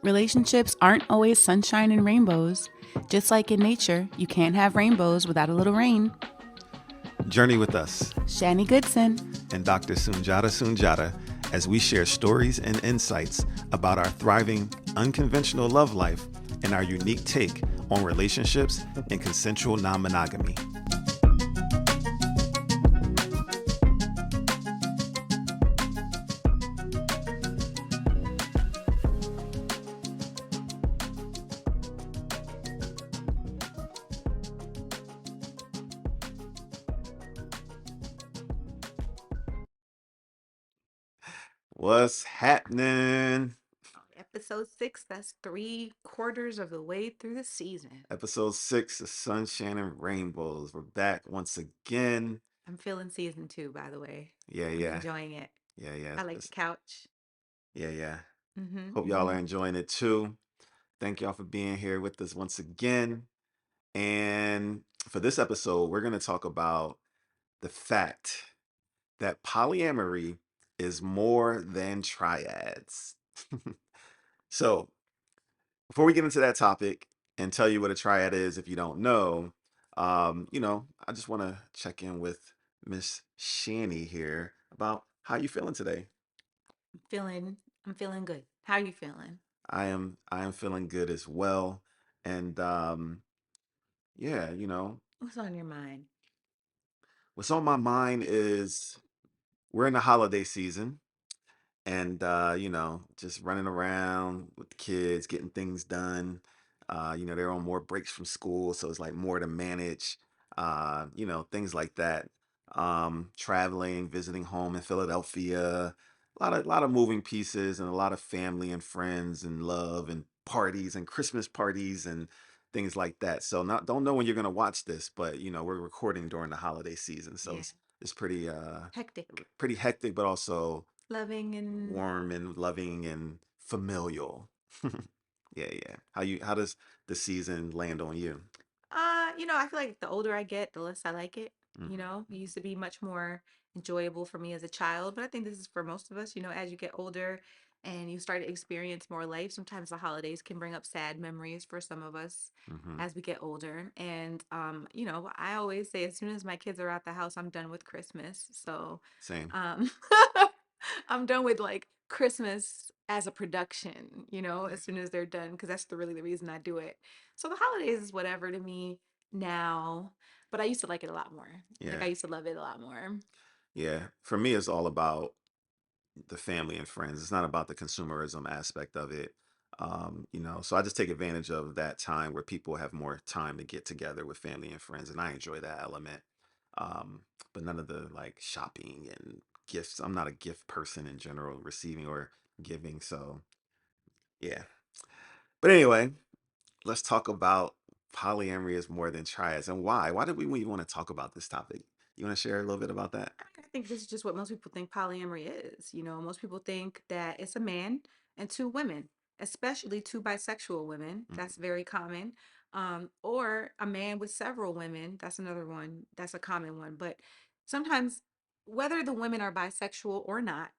Relationships aren't always sunshine and rainbows. Just like in nature, you can't have rainbows without a little rain. Journey with us Shani Goodson. and Dr. Sunjata as we share stories and insights about our thriving, unconventional love life and our unique take on relationships and consensual non monogamy. What's happening? Episode 6, that's 3/4 of the way through the season. Episode 6 of SunShan Rainbows. We're back once again. I'm feeling season 2, by the way. Yeah, I'm yeah, enjoying it. yeah. I like the couch. Yeah. Mm-hmm, Hope y'all mm-hmm. are enjoying it too. Thank y'all for being here with us once again. And for this episode, we're going to talk about the fact that polyamory is more than triads. So, before we get into that topic and tell you what a triad is if you don't know, I just want to check in with Miss Shani here about how you feeling today. Feeling, I'm feeling good. How are you feeling? I am feeling good as well. And yeah, What's on your mind? what's on my mind is we're in the holiday season and just running around with the kids getting things done. They're on more breaks from school, so it's like more to manage. Things like that. Traveling, visiting home in Philadelphia, a lot of moving pieces and a lot of family and friends and love and parties and Christmas parties and things like that. So not don't know when you're gonna watch this, but we're recording during the holiday season, so Yeah. it's pretty Hectic. pretty hectic, but also Loving and warm and loving and familial. Yeah. How does the season land on you? I feel like the older I get, the less I like it. Mm, It used to be much more enjoyable for me as a child, but I think this is for most of us, as you get older and you start to experience more life, sometimes the holidays can bring up sad memories for some of us hmm as we get older. And I always say as soon as my kids are out the house, I'm done with Christmas. So, Same. um I'm done with like Christmas as a production, as soon as they're done, because that's really the reason I do it. So the holidays is whatever to me now, but I used to like it a lot more. Like Yeah. I used to love it a lot more. Yeah. For me, it's all about the family and friends. It's not about the consumerism aspect of it. So I just take advantage of that time where people have more time to get together with family and friends, and I enjoy that element. Um, but none of the like shopping and gifts. I'm not a gift person in general, receiving or giving. So yeah. But anyway, let's talk about polyamory is more than triads and why. Why did we want to talk about this topic? You want to share a little bit about that? I think this is just what most people think polyamory is. Most people think that it's a man and two women, especially two bisexual women. Mhm. That's very common. Or a man with several women. That's another one. That's a common one. But sometimes, whether the women are bisexual or not,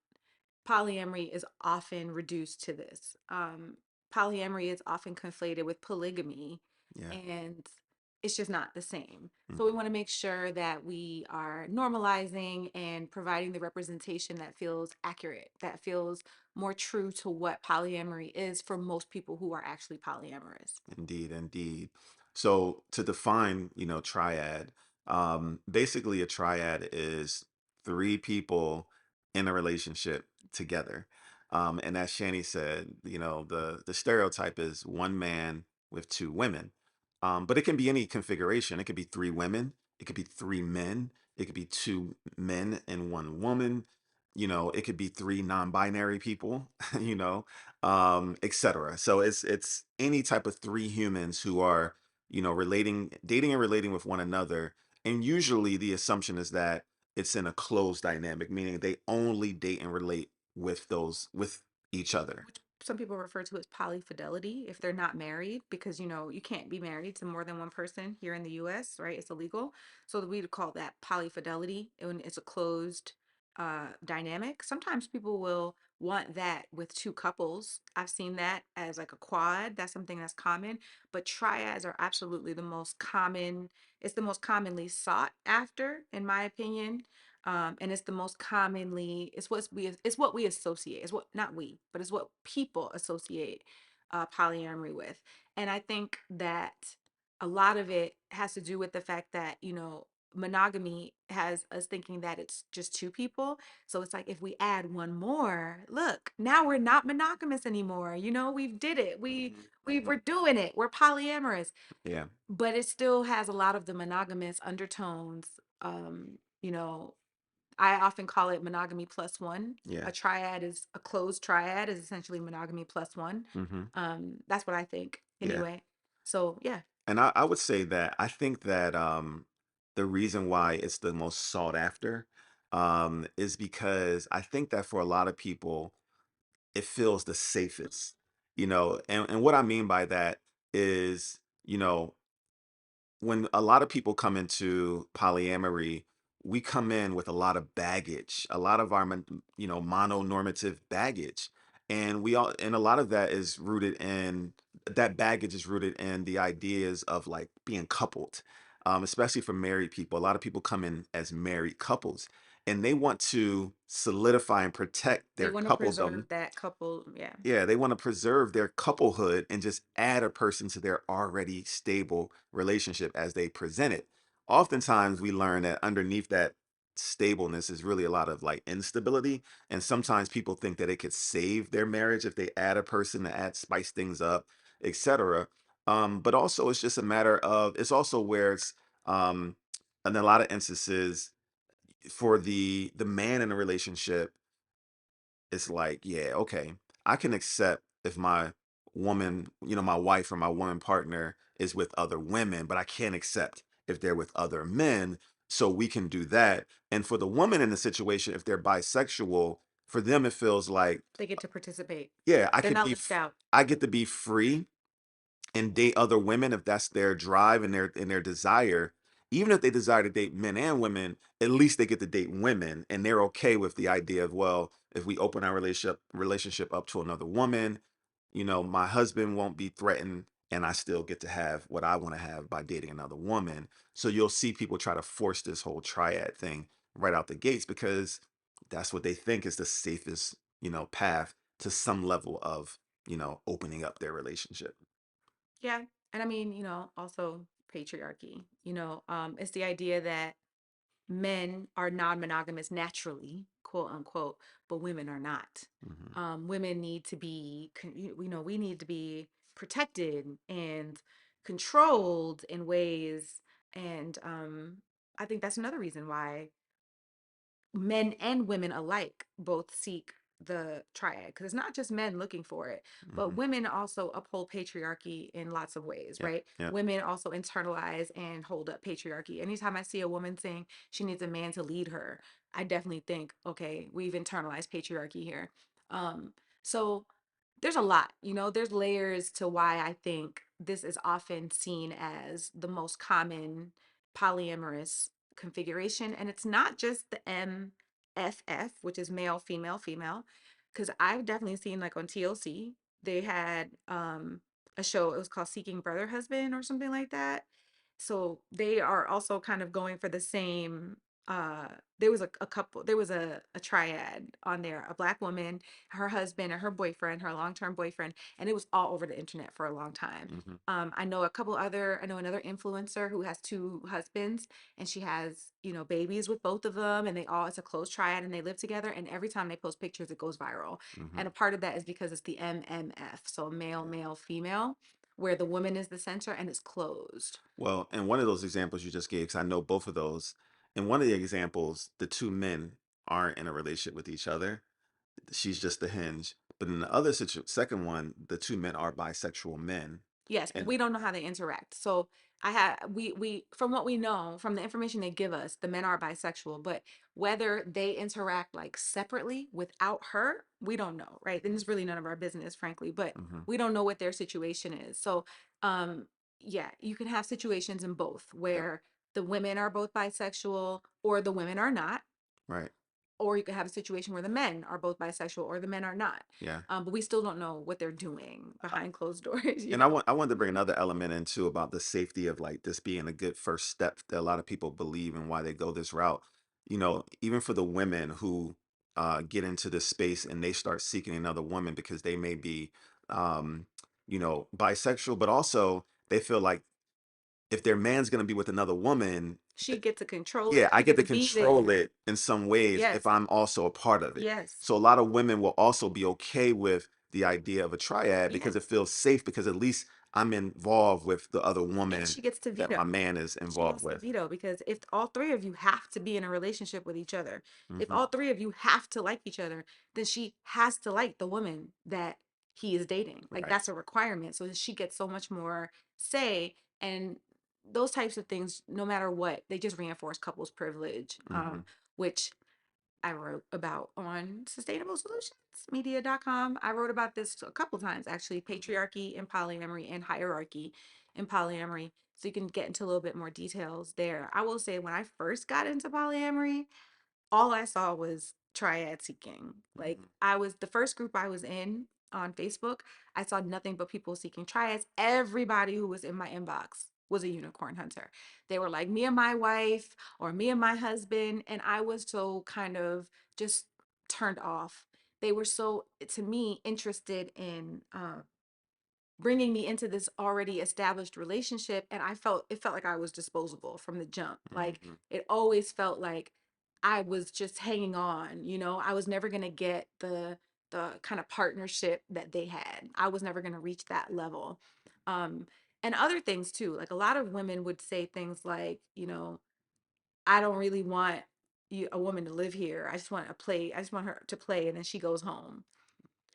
polyamory is often reduced to this. Polyamory is often conflated with polygamy, Yeah. and it's just not the same. So we hmm want to make sure that we are normalizing and providing the representation that feels accurate, that feels more true to what polyamory is for most people who are actually polyamorous. Indeed. So to define, triad, basically a triad is three people in a relationship together. And as Shani said, the stereotype is one man with two women. But it can be any configuration. It could be three women, it could be three men, it could be two men and one woman, it could be three non-binary people, etc. So it's any type of three humans who are, dating and relating with one another. And usually the assumption is that it's in a closed dynamic, meaning they only date and relate with each other. Which some people refer to as polyfidelity if they're not married, because you can't be married to more than one person here in the US, right? It's illegal. So we'd call that polyfidelity when it's a closed dynamic. Sometimes people will want that with two couples. I've seen that as like a quad. That's something that's common. But triads are absolutely the most common. It's the most commonly sought after, in my opinion. And it's the most commonly. It's what we associate. It's what not we, but it's what people associate polyamory with. And I think that a lot of it has to do with the fact that monogamy has us thinking that it's just two people. So it's like if we add one more, look, now we're not monogamous anymore. We've did it. We're doing it. We're polyamorous. Yeah. But it still has a lot of the monogamous undertones. Um, you know, I often call it monogamy plus one. Yeah. A closed triad is essentially monogamy plus one. Hmm. That's what I think Yeah. anyway. So yeah, And I would say that I think that the reason why it's the most sought after is because I think that for a lot of people, it feels the safest, and what I mean by that is, when a lot of people come into polyamory, we come in with a lot of baggage, a lot of our, mononormative baggage. And a lot of that baggage is rooted in the ideas of like being coupled, especially for married people. A lot of people come in as married couples and they want to solidify and protect they their want to coupledom. preserve that couple. Yeah. Yeah, they want to preserve their couplehood and just add a person to their already stable relationship as they present it. Oftentimes, we learn that underneath that stableness is really a lot of like instability. And sometimes people think that it could save their marriage if they add a person to add spice things up, etc. But also, it's just a matter of it's also where it's in a lot of instances for the man in a relationship, it's like, yeah, okay, I can accept if my woman, my wife or my woman partner is with other women, but I can't accept if they're with other men. So we can do that. And for the woman in the situation, if they're bisexual, for them, it feels like, They get to participate. yeah, They're not left out. I get to be free and date other women if that's their drive and their desire. Even if they desire to date men and women, at least they get to date women and they're okay with the idea of, well, if we open our relationship up to another woman, my husband won't be threatened and I still get to have what I want to have by dating another woman. So you'll see people try to force this whole triad thing right out the gates because that's what they think is the safest, path to some level of, opening up their relationship. Yeah. And I mean, also patriarchy. It's the idea that men are non-monogamous naturally, quote unquote, but women are not. Hmm. Women need to be, we need to be protected and controlled in ways. And I think that's another reason why men and women alike both seek the triad because it's not just men looking for it, but Hmm. women also uphold patriarchy in lots of ways, Yep. right? Yep. Women also internalize and hold up patriarchy. Anytime I see a woman saying she needs a man to lead her, I definitely think, okay, we've internalized patriarchy here. um so there's a lot, there's layers to why I think this is often seen as the most common polyamorous configuration. And it's not just the MFF, which is male, female, female, because I've definitely seen like on TLC, they had a show, it was called Seeking Brother Husband or something like that. So they are also kind of going for the same uh there was a couple, there was a triad on there, a black woman, her husband and her boyfriend, her long-term boyfriend, and it was all over the internet for a long time. Hmm. I know another influencer who has two husbands, and she has, babies with both of them, and it's a closed triad and they live together. And every time they post pictures, it goes viral. Hmm. And a part of that is because it's the MMF. So male, Yeah. male, female, where the woman is the center and it's closed. Well, and one of those examples you just gave, because I know both of those, in one of the examples, the two men aren't in a relationship with each other. She's just the hinge. But in the other second one, the two men are bisexual men. Yes, but And we don't know how they interact. So we from what we know, from the information they give us, the men are bisexual, but whether they interact like separately without her, we don't know, right? And it's really none of our business, frankly, but hmm. we don't know what their situation is. So um yeah, you can have situations in both Yep. where the women are both bisexual or the women are not, Right. or you could have a situation where the men are both bisexual or the men are not. Yeah. But we still don't know what they're doing behind closed doors, you And know? I wanted to bring another element in too about the safety of like this being a good first step that a lot of people believe and why they go this route. You know, even for the women who get into this space and they start seeking another woman because they may be, um, you know, bisexual, but also they feel like if their man's going to be with another woman, She gets to control yeah, it. I She get gets to to be control there. it in some ways if Yes. I'm also a part of it. Yes. So a lot of women will also be okay with the idea of a triad because Yes. it feels safe because at least I'm involved with the other And woman she gets to that veto. my man is She involved gets to with. veto because if all three of you have to be in a relationship with each other, if Hmm. all three of you have to like each other, then she has to like the woman that he is dating. Like Right. that's a requirement. So she gets so much more say. And those types of things, no matter what, they just reinforce couples privilege, Hmm. which I wrote about on sustainablesolutionsmedia.com. I wrote about this a couple times actually, patriarchy and polyamory and hierarchy in polyamory. So you can get into a little bit more details there. I will say when I first got into polyamory, all I saw was triad seeking. Like Hmm. I was the first group I was in on Facebook, I saw nothing but people seeking triads. Everybody who was in my inbox was a unicorn hunter. They were like me and my wife or me and my husband, and I was so kind of just turned off. They were so to me interested in bringing me into this already established relationship, and it felt like I was disposable from the jump. Like Hmm. it always felt like I was just hanging on, you know. I was never going to get the kind of partnership that they had. I was never going to reach that level. um and other things too, like a lot of women would say things like, you know, I don't really want a woman to live here. I just want her to play and then she goes home.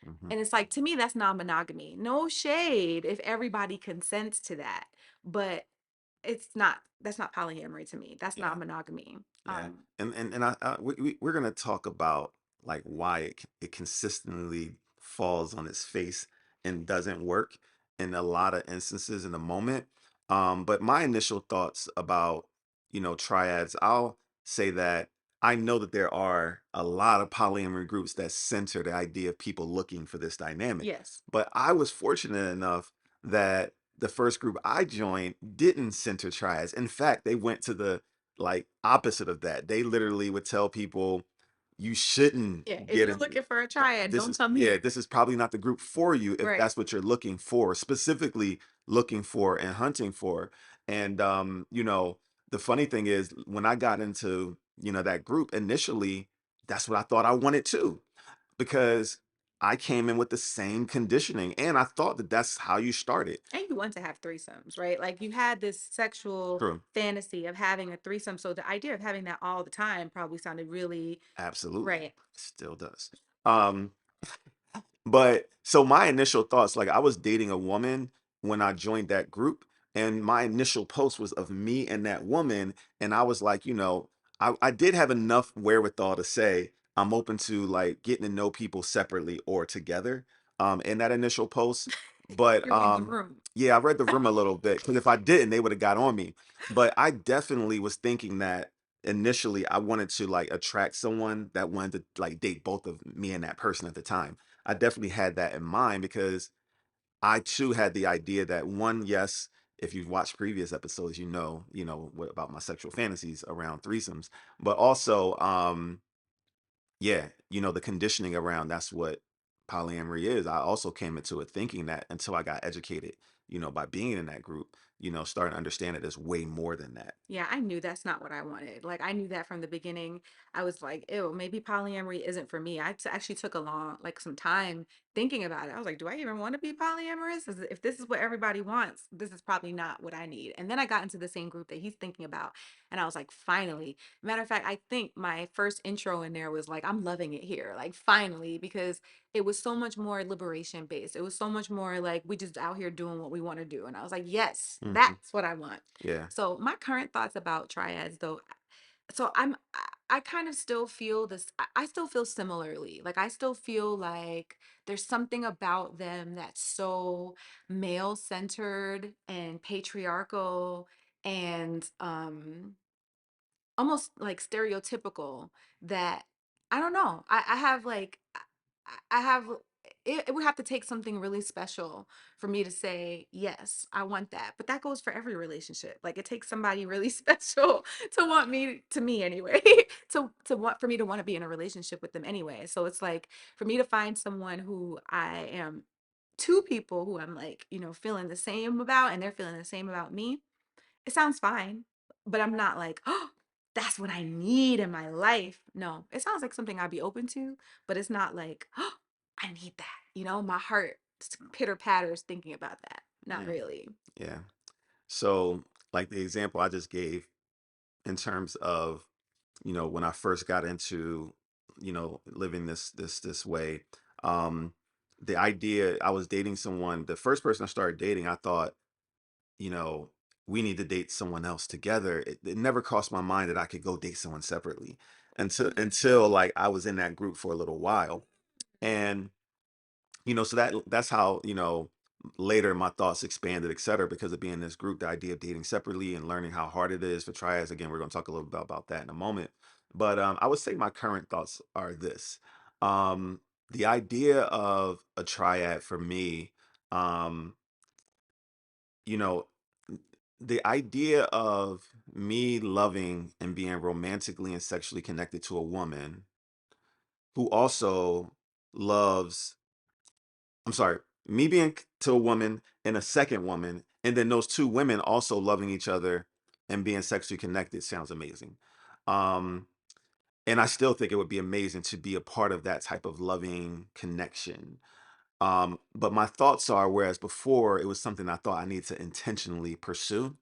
Hmm. And it's like, to me, that's non-monogamy. No shade if everybody consents to that. But that's not polyamory to me. That's Yeah. non-monogamy. Yeah, we're gonna talk about like why it consistently falls on its face and doesn't work in a lot of instances in the moment. But my initial thoughts about, you know, triads, I'll say that I know that there are a lot of polyamory groups that center the idea of people looking for this dynamic. Yes. But I was fortunate enough that the first group I joined didn't center triads. In fact, they went to the like opposite of that. They literally would tell people you shouldn't Yeah. If get you're in. looking for a triad, This don't is, come yeah, here. this is probably not the group for you if Right. that's what you're looking for, specifically looking for and hunting for. And you know, the funny thing is when I got into, you know, that group initially, that's what I thought I wanted too, because I came in with the same conditioning and I thought that that's how you started. And you want to have threesomes, right? Like you had this sexual True. fantasy of having a threesome. So the idea of having that all the time probably sounded really Absolutely. right. Still does. Um, But so my initial thoughts, like I was dating a woman when I joined that group, and my initial post was of me and that woman. And I was like, you know, I did have enough wherewithal to say I'm open to like getting to know people separately or together in that initial post. But You read the room. yeah, I read the room a little bit because if I didn't, they would have got on me. But I definitely was thinking that initially I wanted to like attract someone that wanted to like date both of me and that person at the time. I definitely had that in mind because I too had the idea that one, yes, if you've watched previous episodes, you know what about my sexual fantasies around threesomes, but also, yeah, you know, the conditioning around that's what polyamory is. I also came into it thinking that until I got educated, you know, by being in that group, you know, starting to understand that there's way more than that. Yeah, I knew that's not what I wanted. Like I knew that from the beginning. I was like, ew, maybe polyamory isn't for me. Actually took a long, like some time thinking about it. I was like, do I even want to be polyamorous? If this is what everybody wants, this is probably not what I need. And then I got into the same group that he's thinking about. And I was like, finally. Matter of fact, I think my first intro in there was like, I'm loving it here. Like finally, because it was so much more liberation based. It was so much more like we just out here doing what we want to do. And I was like, yes, Hmm. that's what I want. Yeah. So my current thoughts about triads though, so I kind of still feel this, I still feel similarly. Like I still feel like there's something about them that's so male centered and patriarchal and almost like stereotypical that I don't know. I have like I have it would have to take something really special for me to say yes, I want that. But that goes for every relationship. Like it takes somebody really special to want me to me anyway. To want for me to want to be in a relationship with them anyway. So it's like for me to find someone who I am two people who I'm like, feeling the same about and they're feeling the same about me, it sounds fine, but I'm not like, oh, that's what I need in my life. No, it sounds like something I'd be open to, but it's not like, oh, I need that. My heart pitter patters thinking about that. Not Yeah, really. yeah. So, like the example I just gave in terms of, when I first got into, living this way, um, the idea I was dating someone, the first person I started dating, I thought, you know, we need to date someone else together. It never crossed my mind that I could go date someone separately until like I was in that group for a little while. And so that's how, later my thoughts expanded, et cetera, because of being in this group, the idea of dating separately and learning how hard it is for triads. Again, we're going to talk a little bit about that in a moment. But I would say my current thoughts are this. Um, the idea of a triad for me, um, you know, the idea of me loving and being romantically and sexually connected to a woman who also loves, I'm sorry, me being to a woman and a second woman, and then those two women also loving each other and being sexually connected sounds amazing. Um, and I still think it would be amazing to be a part of that type of loving connection. But my thoughts are, whereas before it was something I thought I needed to intentionally pursue,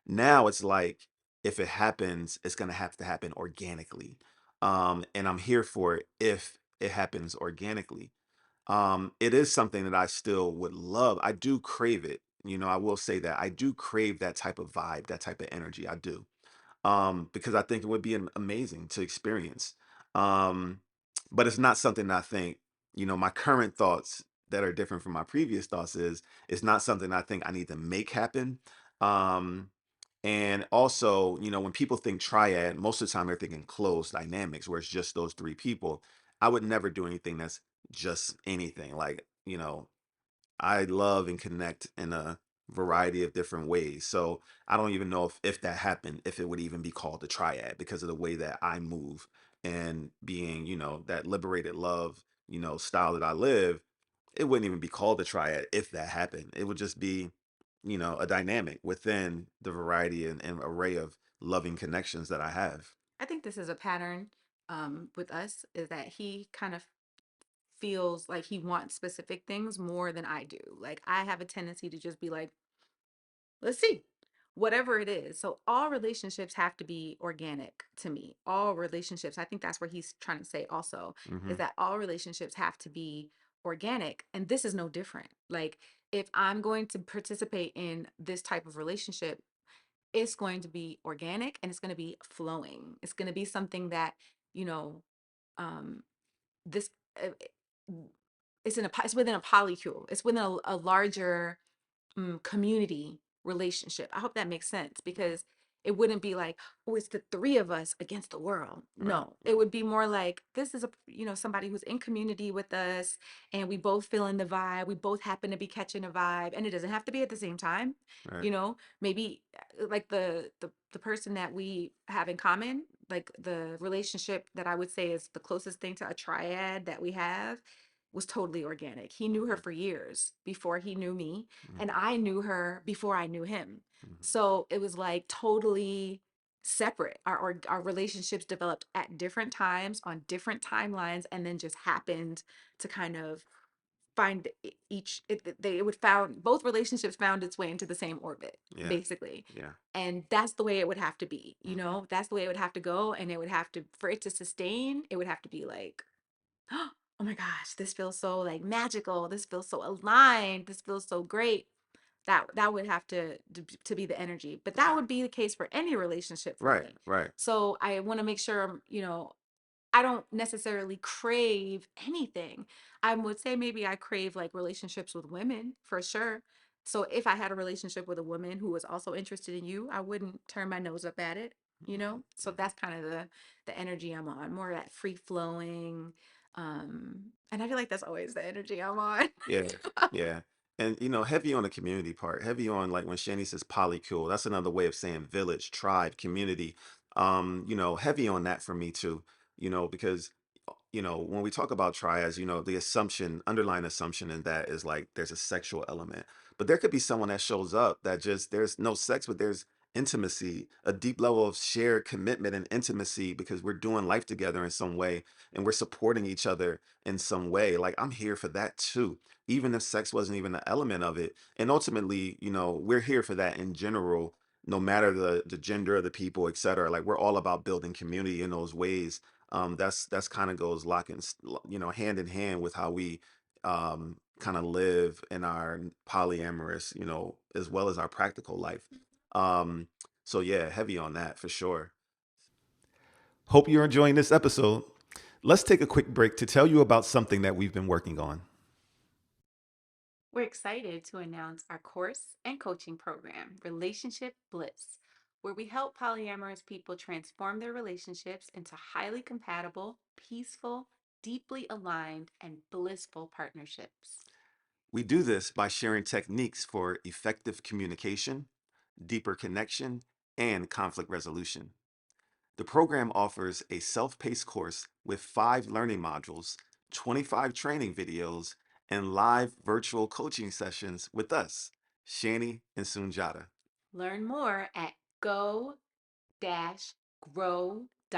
now it's like if it happens, it's gonna have to happen organically. And I'm here for it if it happens organically. It is something that I still would love. I do crave it. I will say that I do crave that type of vibe, that type of energy. I do. Because I think it would be amazing to experience. Um, but it's not something that I think, my current thoughts that are different from my previous thoughts is it's not something I think I need to make happen. Um, and also, when people think triad, most of the time they're thinking closed dynamics where it's just those three people. I would never do anything that's just anything. Like, I love and connect in a variety of different ways. So I don't even know if that happened, if it would even be called a triad because of the way that I move and being, that liberated love, style that I live. It wouldn't even be called a triad if that happened. It would just be, a dynamic within the variety and array of loving connections that I have. I think this is a pattern with us is that he kind of feels like he wants specific things more than I do. Like I have a tendency to just be like, let's see, whatever it is. So all relationships have to be organic to me. All relationships, I think that's where he's trying to say also, is Hmm. that all relationships have to be organic. And this is no different. Like if I'm going to participate in this type of relationship, it's going to be organic and it's going to be flowing. It's going to be something that, you know, um, this uh, it's within a polycule. It's within a larger community relationship. I hope that makes sense because it wouldn't be like, oh, it's the three of us against the world. Right, No, it would be more like this is somebody who's in community with us and we both feeling the vibe. We both happen to be catching a vibe, and it doesn't have to be at the same time. right. Maybe like the person that we have in common, like the relationship that I would say is the closest thing to a triad that we have was totally organic. He knew her for years before he knew me, and Hmm. I knew her before I knew him. Hmm. So it was like totally separate. Our relationships developed at different times on different timelines, and then just happened to kind of find each they would found both relationships found its way into the same orbit Yeah, basically. yeah. And that's the way it would have to be, Hmm. that's the way it would have to go, and it would have to for it to sustain, it would have to be like, oh my gosh, this feels so like magical, this feels so aligned, this feels so great. That would have to be the energy, but that would be the case for any relationship for Right, me. right. So I want to make sure, I don't necessarily crave anything. I would say maybe I crave like relationships with women for sure. So if I had a relationship with a woman who was also interested in you, I wouldn't turn my nose up at it. you know? So that's kind of the energy I'm on, more of that free flowing. And I feel like that's always the energy I'm on. Yeah, yeah. And heavy on the community part, heavy on like when Shani says polycule, that's another way of saying village, tribe, community. Heavy on that for me too, because when we talk about triads, the underlying assumption in that is like there's a sexual element. But there could be someone that shows up that just there's no sex, but there's intimacy, a deep level of shared commitment and intimacy because we're doing life together in some way and we're supporting each other in some way. Like I'm here for that too, even if sex wasn't even an element of it. And ultimately, we're here for that in general, no matter the gender of the people, et cetera. Like we're all about building community in those ways. That's kind of goes hand in hand with how we kind of live in our polyamorous, as well as our practical life. um so yeah, heavy on that for sure. Hope you're enjoying this episode. Let's take a quick break to tell you about something that we've been working on. We're excited to announce our course and coaching program, Relationship Bliss, where we help polyamorous people transform their relationships into highly compatible, peaceful, deeply aligned, and blissful partnerships. We do this by sharing techniques for effective communication, deeper connection, and conflict resolution. The program offers a self paced course with 5 learning modules, 25 training videos, and live virtual coaching sessions with us, Shani and Sunjata. Learn more at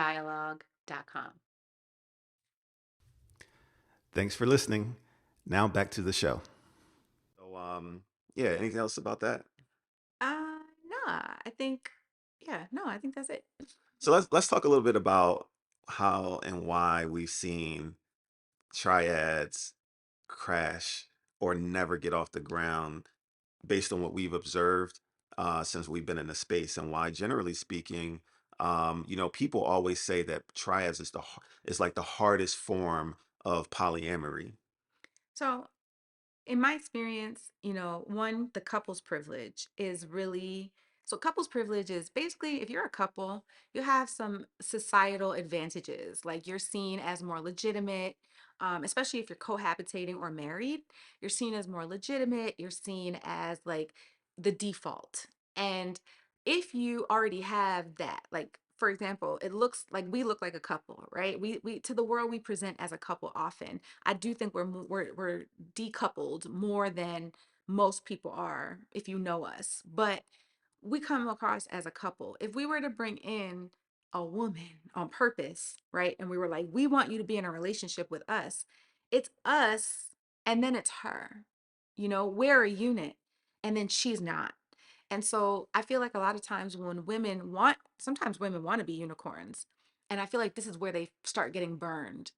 go-growdialogue.com. Thanks for listening. Now back to the show. So, yeah, anything else about that? Nah, I think, yeah, no, I think that's it. So let's talk a little bit about how and why we've seen triads crash or never get off the ground based on what we've observed since we've been in the space, and why, generally speaking, people always say that triads is like the hardest form of polyamory. So in my experience, one, the couple's privilege is really so couple's privilege is basically if you're a couple, you have some societal advantages. Like you're seen as more legitimate, especially if you're cohabitating or married, you're seen as more legitimate, you're seen as like the default. And if you already have that, like for example, it looks like we look like a couple, right? We to the world we present as a couple often. I do think we're decoupled more than most people are if you know us, but we come across as a couple. If we were to bring in a woman on purpose, right, and we were like, we want you to be in a relationship with us, it's us and then it's her. We're a unit and then she's not. And so I feel like a lot of times when sometimes women want to be unicorns. And I feel like this is where they start getting burned,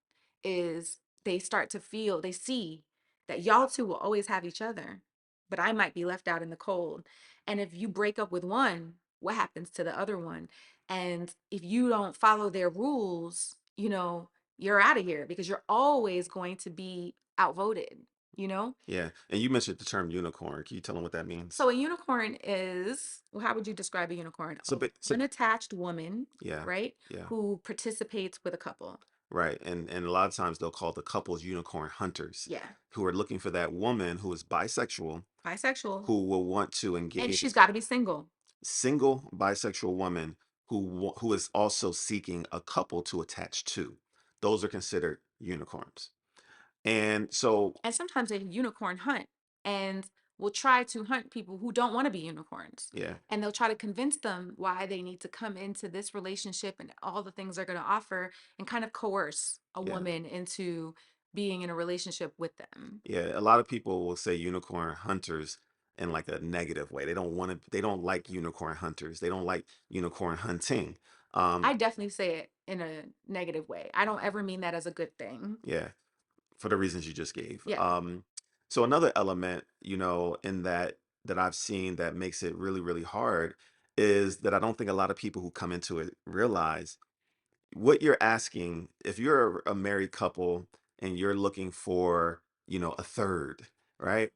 is they start to feel, they see that y'all two will always have each other, but I might be left out in the cold. And if you break up with one, what happens to the other one? And if you don't follow their rules, you're out of here because you're always going to be outvoted, you know? Yeah, and you mentioned the term unicorn. Can you tell them what that means? So a unicorn is, well, how would you describe a unicorn? So, A so unattached woman, yeah, right? yeah. Who participates with a couple. Right. And a lot of times they'll call the couples unicorn hunters, Yeah. who are looking for that woman who is bisexual, Bisexual. who will want to And engage, she's got to be single. single bisexual woman who is also seeking a couple to attach to. Those are considered unicorns. And so, And sometimes they unicorn hunt and will try to hunt people who don't want to be unicorns. yeah, And they'll try to convince them why they need to come into this relationship and all the things they're going to offer and kind of coerce a yeah, woman into being in a relationship with them. yeah. A lot of people will say unicorn hunters in like a negative way. They don't like unicorn hunters. They don't like unicorn hunting. Um, I definitely say it in a negative way. I don't ever mean that as a good thing. yeah. For the reasons you just gave. Yeah. So another element, in that I've seen that makes it really, really hard is that I don't think a lot of people who come into it realize what you're asking. If you're a married couple and you're looking for, a third, right?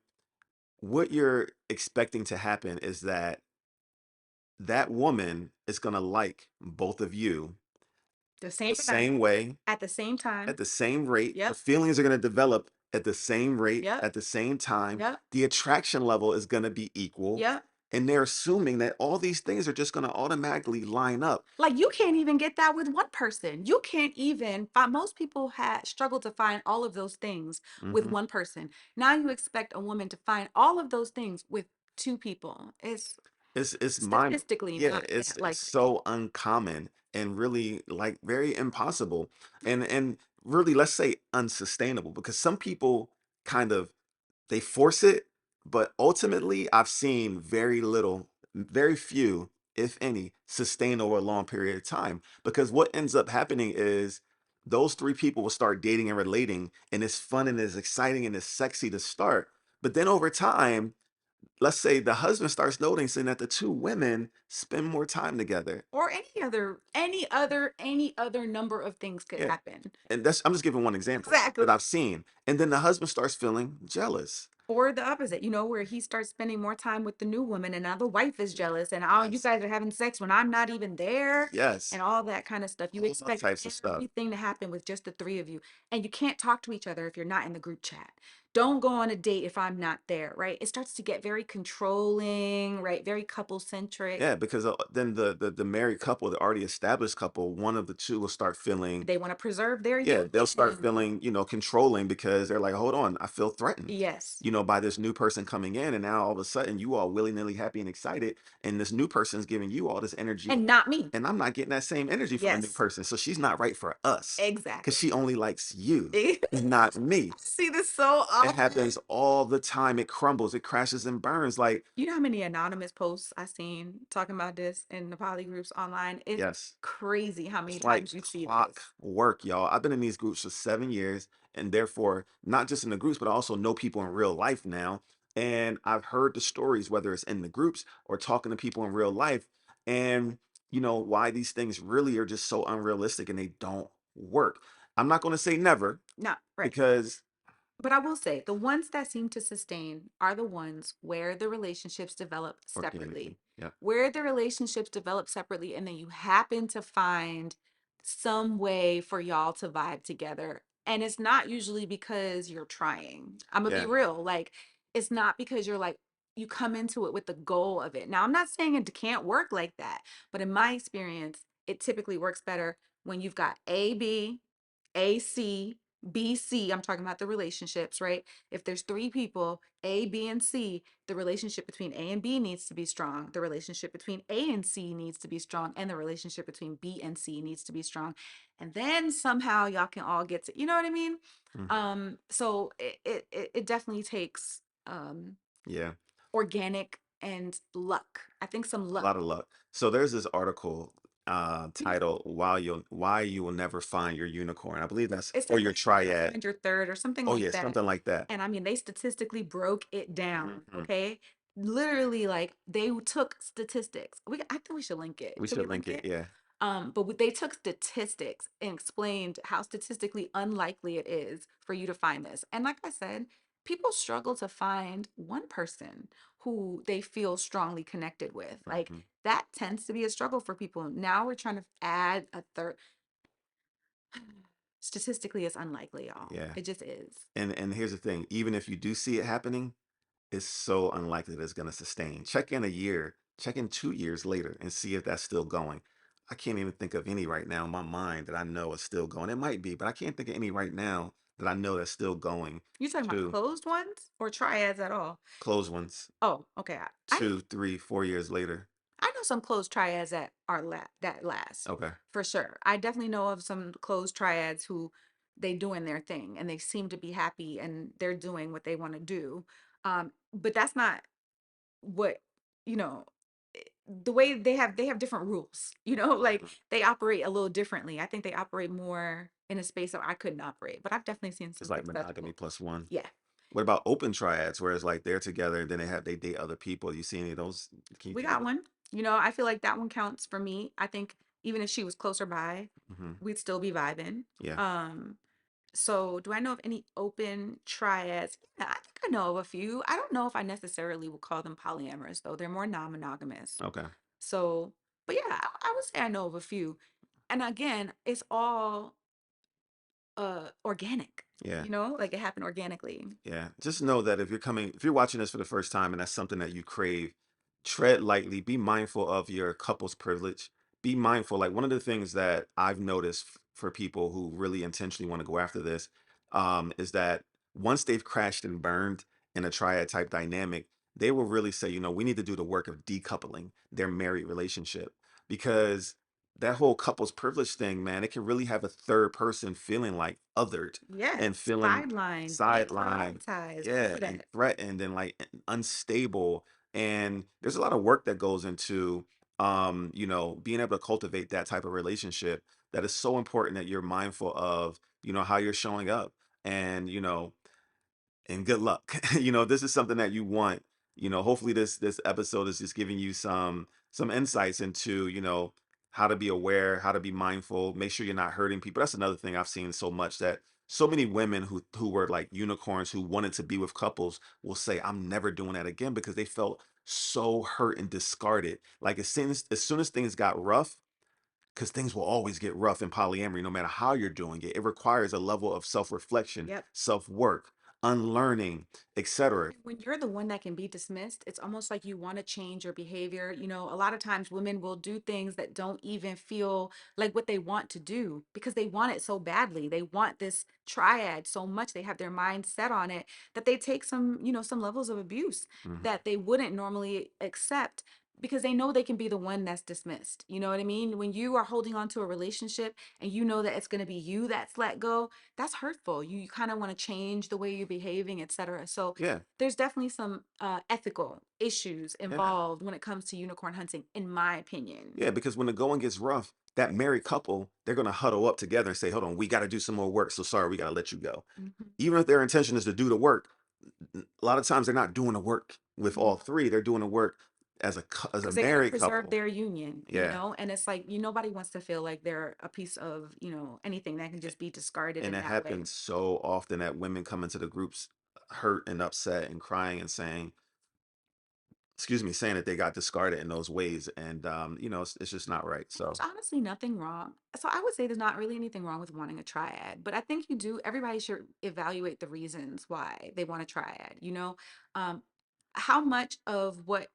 What you're expecting to happen is that that woman is going to like both of you The the same amount, same way, at the same at time. the same rate. The Yep. feelings are going to develop at the same rate, Yep. at the same time. Yep. The attraction level is going to be equal. Yep. And they're assuming that all these things are just going to automatically line up. Like you can't even get that with one person. You can't even find, most people had struggled to find all of those things with Hmm. one person. Now you expect a woman to find all of those things with two people. It's It's mind, statistically yeah, not it's likely. so uncommon and really like very impossible and really, let's say, unsustainable, because some people kind of they force it, but ultimately I've seen very little, very few, if any, sustain over a long period of time. Because what ends up happening is those three people will start dating and relating, and it's fun and it's exciting and it's sexy to start. But then over time, let's say the husband starts noticing that the two women spend more time together. Or any other number of things could Yeah. happen. And that's, I'm just giving one example Exactly. that I've seen. And then the husband starts feeling jealous. Or the opposite, where he starts spending more time with the new woman and now the wife is jealous and oh, you Yes. guys are having sex when I'm not even there Yes. and all that kind of stuff. You All expect types of stuff. everything to happen with just the three of you. And you can't talk to each other if you're not in the group chat. Don't go on a date if I'm not there, right? It starts to get very controlling, right? Very couple centric. Yeah, because then the married couple, the already established couple, one of the two will start feeling, They want to preserve their yeah, they'll start union. feeling, controlling, because they're like, hold on, I feel threatened, Yes. by this new person coming in. And now all of a sudden you all willy-nilly happy and excited. And this new person's giving you all this energy. And not me. And I'm not getting that same energy from the new Yes. person. So she's not right for us because Exactly. she only likes you, I not me. see this so It often. happens all the time. It crumbles, it crashes and burns. Like, You know how many anonymous posts I've seen talking about this in the poly groups online? It's yes. crazy how many It's like times you see this. clockwork, y'all. I've been in these groups for 7 years, and therefore, not just in the groups, but I also know people in real life now. And I've heard the stories, whether it's in the groups or talking to people in real life, and why these things really are just so unrealistic and they don't work. I'm not going to say never, Not right. because But I will say the ones that seem to sustain are the ones where the relationships develop organically, separately, yeah, and then you happen to find some way for y'all to vibe together. And it's not usually because you're trying. I'm gonna be yeah, real. Like, it's not because you're like, you come into it with the goal of it. Now, I'm not saying it can't work like that, but in my experience, it typically works better when you've got A, B, A, C, B, C. I'm talking about the relationships, right? If there's three people, A, B, and C, the relationship between A and B needs to be strong. The relationship between A and C needs to be strong. And the relationship between B and C needs to be strong. And then somehow y'all can all get to, you know what I mean? mhm, So it definitely takes yeah. organic and luck. I think some A luck. lot of luck. So there's this article You know, titled Why You Will Never Find Your Unicorn. I believe that's, it's or like your you'll triad. find your third or something Oh like yeah, that. something like that. And I mean, they statistically broke it down, Hmm. okay? Literally, like they took statistics. I think we should link it. We Should we should link link it. it? Yeah. They took statistics and explained how statistically unlikely it is for you to find this. And like I said, people struggle to find one person who they feel strongly connected with. Like Hmm. that tends to be a struggle for people. Now we're trying to add a third. Statistically, it's unlikely, y'all. Yeah. It just is. And here's the thing: even if you do see it happening, it's so unlikely that it's going to sustain. Check in a year, check in 2 years later, and see if that's still going. I can't even think of any right now in my mind that I know is still going. It might be, but I can't think of any right now that I know that's still going. You talking about To closed ones or triads at all? close ones, Oh, okay. I 2, 3, 4 years later. I know some closed triads that that last Okay. for sure. I definitely know of some closed triads who they doing their thing and they seem to be happy and they're doing what they want to do. But that's not what you know. The way they have different rules. Like Mhm. they operate a little differently. I think they operate more in a space that I couldn't operate. But I've definitely seen It's some like monogamy successful. plus one. Yeah. What about open triads, where it's like they're together and then they date other people? You see any of those? Can you We think of got it? one. I feel like that one counts for me. I think even if she was closer by, Hmm. we'd still be vibing. Yeah. Um, so do I know of any open triads? Yeah, I think I know of a few. I don't know if I necessarily would call them polyamorous though. They're more non-monogamous. Okay. So, but yeah, I would say I know of a few. And again, it's all organic, Yeah. like it happened organically. Yeah, just know that if you're watching this for the first time and that's something that you crave, tread lightly, be mindful of your couple's privilege. Be mindful. Like one of the things that I've noticed for people who really intentionally want to go after this, is that once they've crashed and burned in a triad type dynamic, they will really say, we need to do the work of decoupling their married relationship because that whole couple's privilege thing, man, it can really have a third person feeling like othered and Yes, feeling sidelined, sidelined, deprioritized, all yeah, of and that. threatened and like unstable. And there's a lot of work that goes into being able to cultivate that type of relationship that is so important that you're mindful of, how you're showing up. And and good luck. This is something that you want. Hopefully this episode is just giving you some insights into, how to be aware, how to be mindful, make sure you're not hurting people. That's another thing I've seen so much, that so many women who were like unicorns who wanted to be with couples will say, I'm never doing that again because they felt so hurt and discarded. Like as soon as things got rough, because things will always get rough in polyamory, no matter how you're doing it. It requires a level of self-reflection, Yep. self-work, unlearning, etc. When you're the one that can be dismissed, it's almost like you want to change your behavior. A lot of times women will do things that don't even feel like what they want to do because they want it so badly. They want this triad so much. They have their mind set on it that they take some levels of abuse Mhm. that they wouldn't normally accept because they know they can be the one that's dismissed. You know what I mean? When you are holding on to a relationship and you know that it's going to be you that's let go, that's hurtful. You kind of want to change the way you're behaving, etc. So Yeah, there's definitely some ethical issues yeah, involved when it comes to unicorn hunting, in my opinion. yeah. Because when the going gets rough, that married couple, they're gonna huddle up together and say, "Hold on, we got to do some more work. So sorry, we got to let you go." Mhm. Even if their intention is to do the work, a lot of times they're not doing the work with all three. They're doing the work as a Because they got to married preserve couple. their union, Yeah, and it's like nobody wants to feel like they're a piece of anything that can just be discarded and in it that way. happens so often that women come into the groups hurt and upset and crying and saying, excuse me, saying that they got discarded in those ways, and it's just not right. And So there's honestly nothing wrong. So I would say there's not really anything wrong with wanting a triad, but I think everybody should evaluate the reasons why they want a triad, Um, how much of what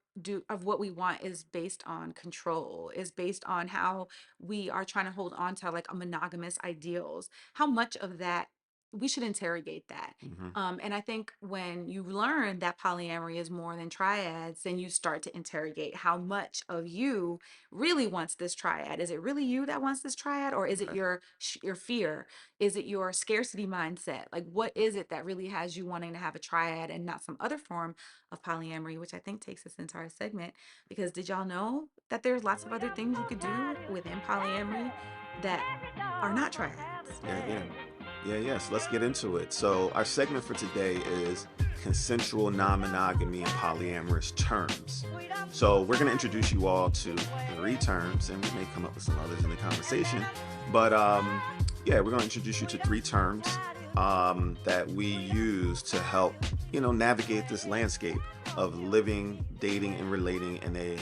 we want is based on control, is based on how we are trying to hold on to like a monogamous ideals. How much of that we should interrogate that. mhm, And I think when you learn that polyamory is more than triads, then you start to interrogate how much of you really wants this triad. Is it really you that wants this triad, or is it right, your fear? Is it your scarcity mindset? Like, what is it that really has you wanting to have a triad and not some other form of polyamory, which I think takes this entire segment? Because did y'all know that there's lots of other things you could do within polyamory that are not triads? yeah, yeah. Yeah, yes. Let's get into it. So, our segment for today is consensual non monogamy and polyamorous terms. So, we're going to introduce you all to three terms, and we may come up with some others in the conversation. But yeah, we're going to introduce you to three terms that we use to help, navigate this landscape of living, dating, and relating in a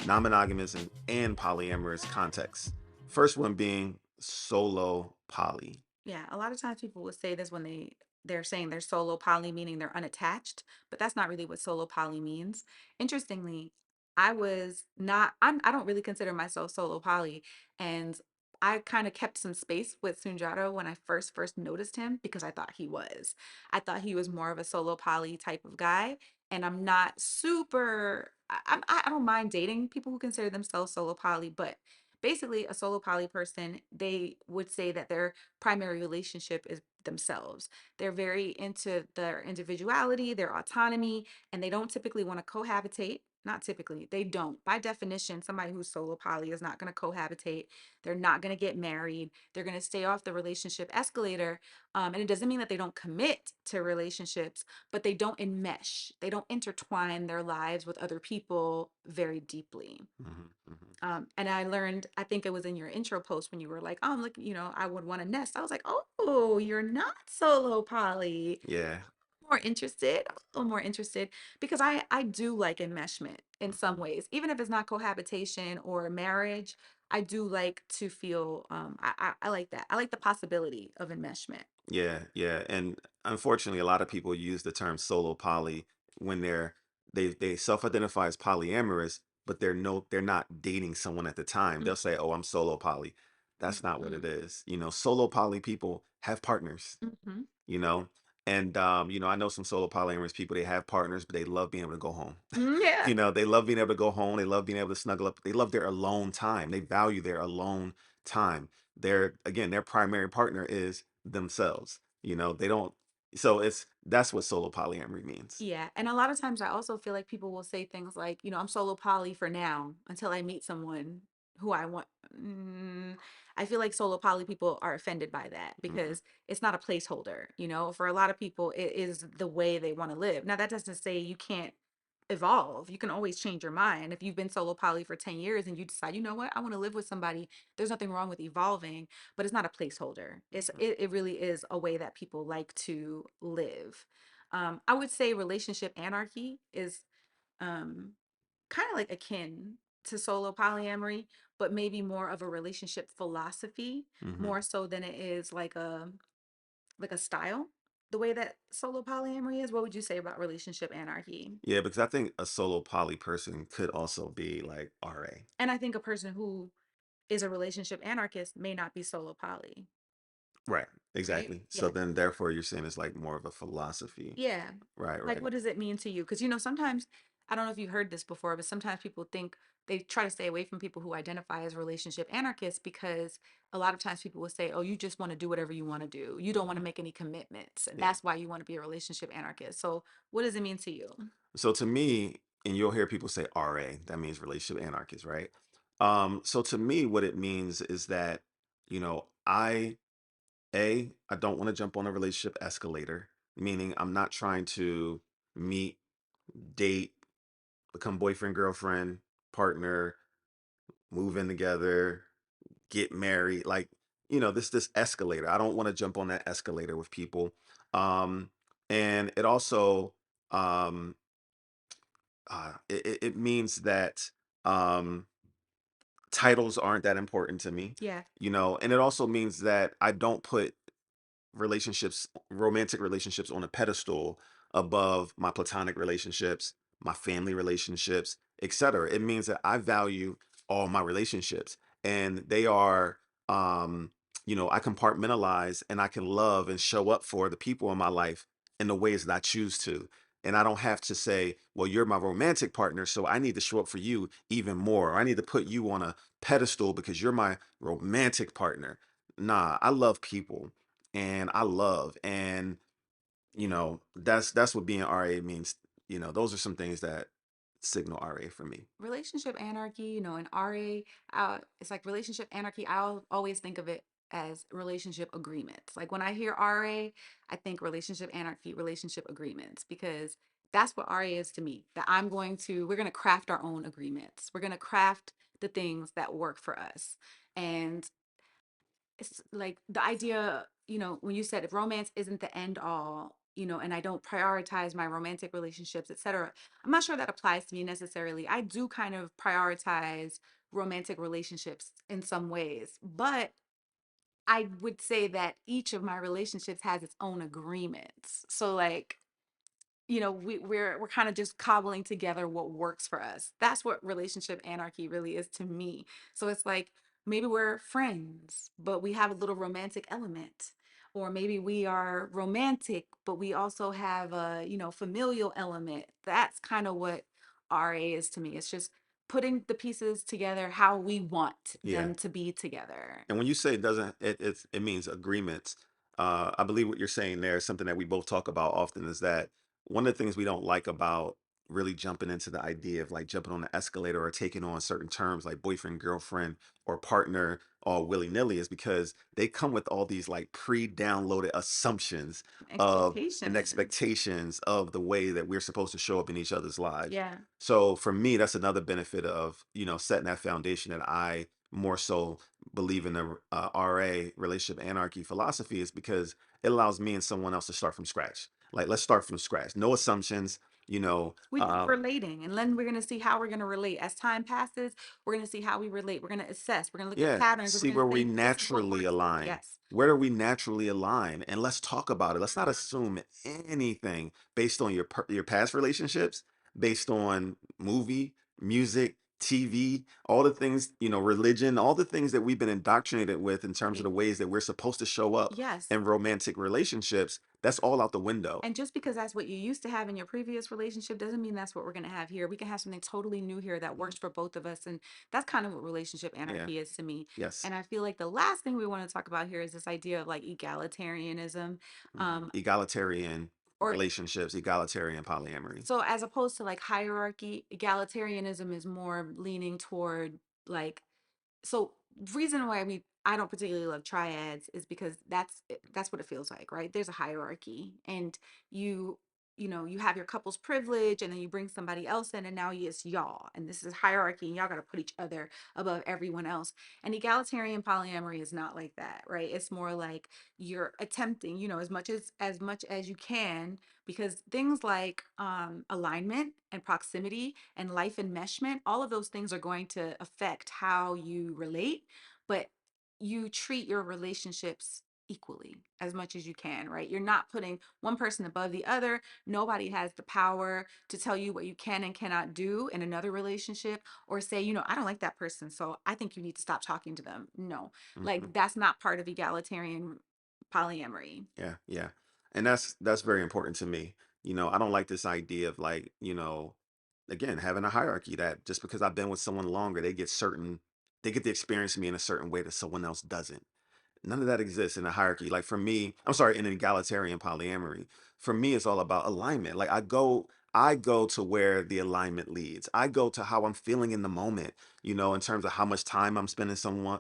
non monogamous and polyamorous context. First one being solo poly. Yeah, a lot of times people will say this when they're saying they're solo poly, meaning they're unattached, but that's not really what solo poly means. Interestingly, I don't really consider myself solo poly, and I kind of kept some space with Sunjata when I first noticed him because I thought he was. I thought he was more of a solo poly type of guy, and I'm not super. I don't mind dating people who consider themselves solo poly, but basically a solo poly person, they would say that their primary relationship is themselves. They're very into their individuality, their autonomy, and they don't typically want to cohabitate. Not typically, they don't. By definition, somebody who's solo poly is not going to cohabitate. They're not going to get married. They're going to stay off the relationship escalator. And it doesn't mean that they don't commit to relationships, but they don't enmesh. They don't intertwine their lives with other people very deeply. Mhm, mhm. And I learned, I think it was in your intro post when you were like, oh, I'm looking, I would want a nest. I was like, oh, you're not solo poly. Yeah, more interested, I'm a little more interested because I do like enmeshment in some ways, even if it's not cohabitation or marriage. I do like to feel I like that. I like the possibility of enmeshment. Yeah, yeah, and unfortunately, a lot of people use the term solo poly when they self-identify as polyamorous, but they're not dating someone at the time. They'll say, "Oh, I'm solo poly." That's not what Mm-hmm. it is. Solo poly people have partners. Hmm. you know and I know some solo polyamorous people, they have partners, but they love being able to go home. Yeah. They love being able to go home, they love being able to snuggle up, they love their alone time, they value their alone time. Their primary partner is themselves. They don't. So that's what solo polyamory means. Yeah. And a lot of times I also feel like people will say things like, I'm solo poly for now until I meet someone who I want. Mm, I feel like solo poly people are offended by that Mhm. because it's not a placeholder. For a lot of people, it is the way they want to live. Now, that doesn't say you can't evolve. You can always change your mind. If you've been solo poly for 10 years and you decide, you know what, I want to live with somebody, there's nothing wrong with evolving, but it's not a placeholder. It really is a way that people like to live. I would say relationship anarchy is um, kind of like akin to solo polyamory, but maybe more of a relationship philosophy, Mhm. more so than it is like a style. The way that solo polyamory is, what would you say about relationship anarchy? Yeah, because I think a solo poly person could also be like RA. And I think a person who is a relationship anarchist may not be solo poly, Right, right? exactly. So Yeah. then therefore you're saying it's like more of a philosophy. Yeah. Right, Like, right. what does it mean to you? Because, sometimes, I don't know if you've heard this before, but sometimes people think they try to stay away from people who identify as relationship anarchists because a lot of times people will say, oh, you just want to do whatever you want to do. You don't want to make any commitments. And Yeah. that's why you want to be a relationship anarchist. So, what does it mean to you? So to me, and you'll hear people say RA, that means relationship anarchist, right? So to me, what it means is that, I don't want to jump on a relationship escalator, meaning I'm not trying to meet, date, become boyfriend, girlfriend, partner, move in together, get married, like, this escalator. I don't want to jump on that escalator with people. Um, and it also it means that um titles aren't that important to me, Yeah. and it also means that I don't put romantic relationships on a pedestal above my platonic relationships, my family relationships, etc. It means that I value all my relationships, and they are, I compartmentalize, and I can love and show up for the people in my life in the ways that I choose to. And I don't have to say, well, you're my romantic partner, so I need to show up for you even more. Or I need to put you on a pedestal because you're my romantic partner. Nah, I love people, and I love, and that's what being RA means. Those are some things that signal RA for me. Relationship anarchy, and RA, it's like relationship anarchy. I'll always think of it as relationship agreements. Like when I hear RA, I think relationship anarchy, relationship agreements, because that's what RA is to me. That we're going to craft our own agreements. We're going to craft the things that work for us. And it's like the idea, when you said if romance isn't the end all, and I don't prioritize my romantic relationships, etc. I'm not sure that applies to me necessarily. I do kind of prioritize romantic relationships in some ways, but I would say that each of my relationships has its own agreements. So like we're kind of just cobbling together what works for us. That's what relationship anarchy really is to me. So it's like maybe we're friends but we have a little romantic element, or maybe we are romantic but we also have a familial element. That's kind of what RA is to me. It's just putting the pieces together how we want Yeah. them to be together. And when you say it doesn't, it means agreements. I believe what you're saying there is something that we both talk about often, is that one of the things we don't like about really jumping into the idea of like jumping on the escalator or taking on certain terms like boyfriend, girlfriend, or partner all willy nilly is because they come with all these like pre-downloaded assumptions of and Expectations. expectations of the way that we're supposed to show up in each other's lives. Yeah. So for me, that's another benefit of, setting that foundation, that I more so believe in the RA relationship anarchy philosophy, is because it allows me and someone else to start from scratch. Like, let's start from scratch. No assumptions, you know. We just relating, and then we're gonna see how we're gonna relate. As time passes, we're gonna see how we relate. We're gonna assess. We're gonna look at Yeah, patterns, and we're see gonna where we say, this is what naturally works for me. align. Yes. Where do we naturally align? And let's talk about it. Let's not assume anything based on your past relationships, based on movie, music, TV, all the things, religion, all the things that we've been indoctrinated with in terms of Y- the ways that we're supposed to show up Yes. in romantic relationships. That's all out the window. And just because that's what you used to have in your previous relationship doesn't mean that's what we're going to have here. We can have something totally new here that Mhm. works for both of us. And that's kind of what relationship Yeah. anarchy is to me. Yes. And I feel like the last thing we want to talk about here is this idea of like egalitarianism. Um, Egalitarian or relationships, egalitarian polyamory. so as opposed to like hierarchy, egalitarianism is more leaning toward like, so reason why I don't particularly love triads is because that's what it feels like, right? There's a hierarchy, and you you have your couple's privilege, and then you bring somebody else in, and now it's y'all, and this is hierarchy, and y'all got to put each other above everyone else. And egalitarian polyamory is not like that, right? It's more like you're attempting, as much as you can, because things like alignment and proximity and life enmeshment, all of those things are going to affect how you relate, but you treat your relationships equally as much as you can, right? You're not putting one person above the other. Nobody has the power to tell you what you can and cannot do in another relationship, or say, I don't like that person, so I think you need to stop talking to them. No, Mhm. like that's not part of egalitarian polyamory. Yeah, yeah. And that's very important to me. I don't like this idea of like, again, having a hierarchy that just because I've been with someone longer, they get to experience me in a certain way that someone else doesn't. None of that exists in a hierarchy. Like for me, I'm sorry, in an egalitarian polyamory, for me, it's all about alignment. Like I go to where the alignment leads. I go to how I'm feeling in the moment, in terms of how much time I'm spending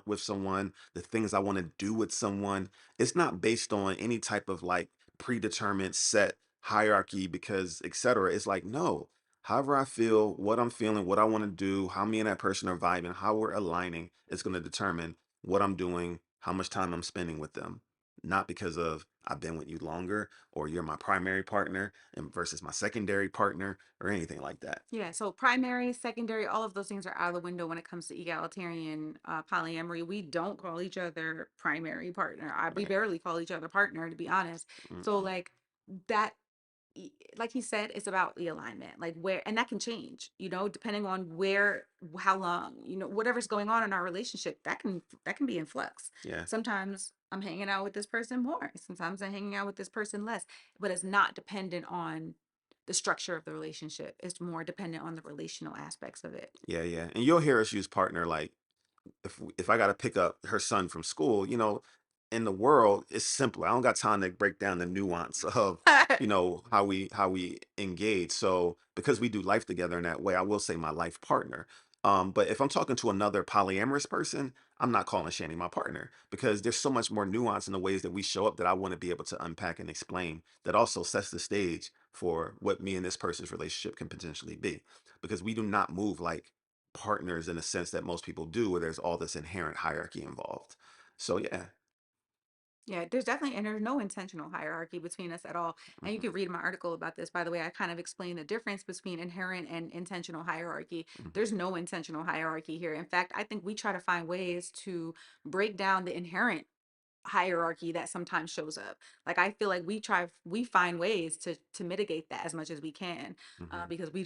with someone, the things I want to do with someone. It's not based on any type of like predetermined set hierarchy because etc. It's like, no, however I feel, what I'm feeling, what I want to do, how me and that person are vibing, how we're aligning, it's going to determine what I'm doing, how much time I'm spending with them. Not because of I've been with you longer or you're my primary partner and versus my secondary partner or anything like that. Yeah, so primary, secondary, all of those things are out of the window when it comes to egalitarian polyamory. We don't call each other primary partner. We Right. barely call each other partner, to be honest. So Mm-mm. like that, like he said, it's about the alignment, like where, and that can change, depending on where, how long, whatever's going on in our relationship, that can be in flux. Yeah. Sometimes I'm hanging out with this person more. Sometimes I'm hanging out with this person less, but it's not dependent on the structure of the relationship. It's more dependent on the relational aspects of it. Yeah. Yeah. And you'll hear us use partner like if I got to pick up her son from school, in the world, it's simple. I don't got time to break down the nuance of, how we engage. So because we do life together in that way, I will say my life partner. But if I'm talking to another polyamorous person, I'm not calling Shani my partner because there's so much more nuance in the ways that we show up that I want to be able to unpack and explain that also sets the stage for what me and this person's relationship can potentially be. Because we do not move like partners in a sense that most people do, where there's all this inherent hierarchy involved. So yeah. Yeah, there's no intentional hierarchy between us at all. And you Hmm. can read my article about this. By the way, I kind of explain the difference between inherent and intentional hierarchy. Hmm. There's no intentional hierarchy here. In fact, I think we try to find ways to break down the inherent hierarchy that sometimes shows up. Like I feel like we find ways to mitigate that as much as we can, Hmm. because we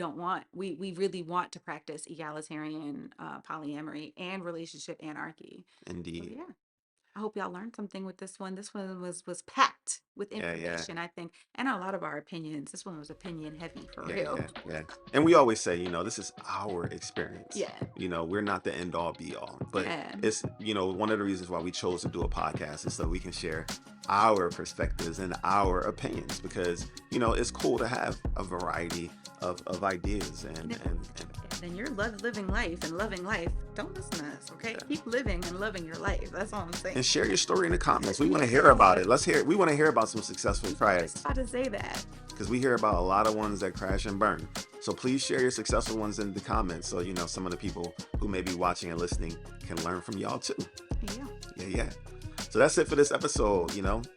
really want to practice egalitarian polyamory and relationship anarchy. So Indeed. yeah. I hope y'all learned something with this one. This one was packed with Yeah, yeah. information, I think, and a lot of our opinions. This one was opinion heavy for Yeah, real. yeah, yeah. And we always say, this is our experience. Yeah. We're not the end all be all. But Yeah. it's, one of the reasons why we chose to do a podcast is so we can share our perspectives and our opinions because, it's cool to have a variety of ideas And if and then you're living life and loving life, don't listen to us, okay? yeah. Keep living and loving your life. That's all I'm saying. And share your story in the comments. We want to hear Yeah. about it. We want to hear about some successful I was triads about to say that. because we hear about a lot of ones that crash and burn. So please share your successful ones in the comments so some of the people who may be watching and listening can learn from y'all too. Yeah. Yeah, yeah. So that's it for this episode.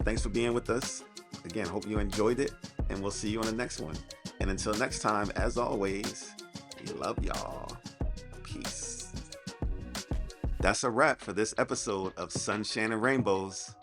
Thanks for being with us. Again, hope you enjoyed it. and we'll see you on the next one. And until next time, as always, we love y'all. Peace. That's a wrap for this episode of SunShan Rainbows.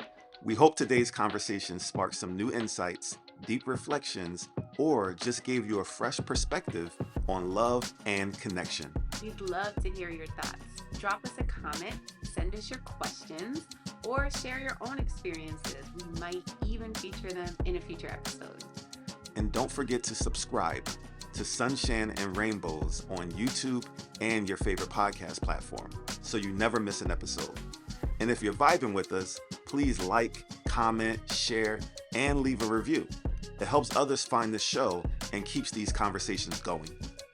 We hope today's conversation sparked some new insights, deep reflections, or just gave you a fresh perspective on love and connection. We'd love to hear your thoughts. Drop us a comment, send us your questions, or share your own experiences. We might even feature them in a future episode. And don't forget to subscribe to SunShan and Rainbows on YouTube and your favorite podcast platform so you never miss an episode. And if you're vibing with us, please like, comment, share, and leave a review. It helps others find the show and keeps these conversations going.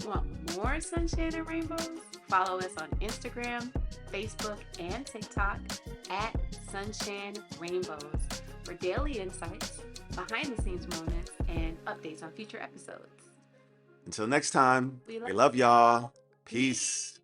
Want more SunShan and Rainbows? Follow us on Instagram, Facebook, and TikTok at SunShan Rainbows for daily insights, behind the scenes moments, and updates on future episodes. Until next time, We we love y'all. Peace.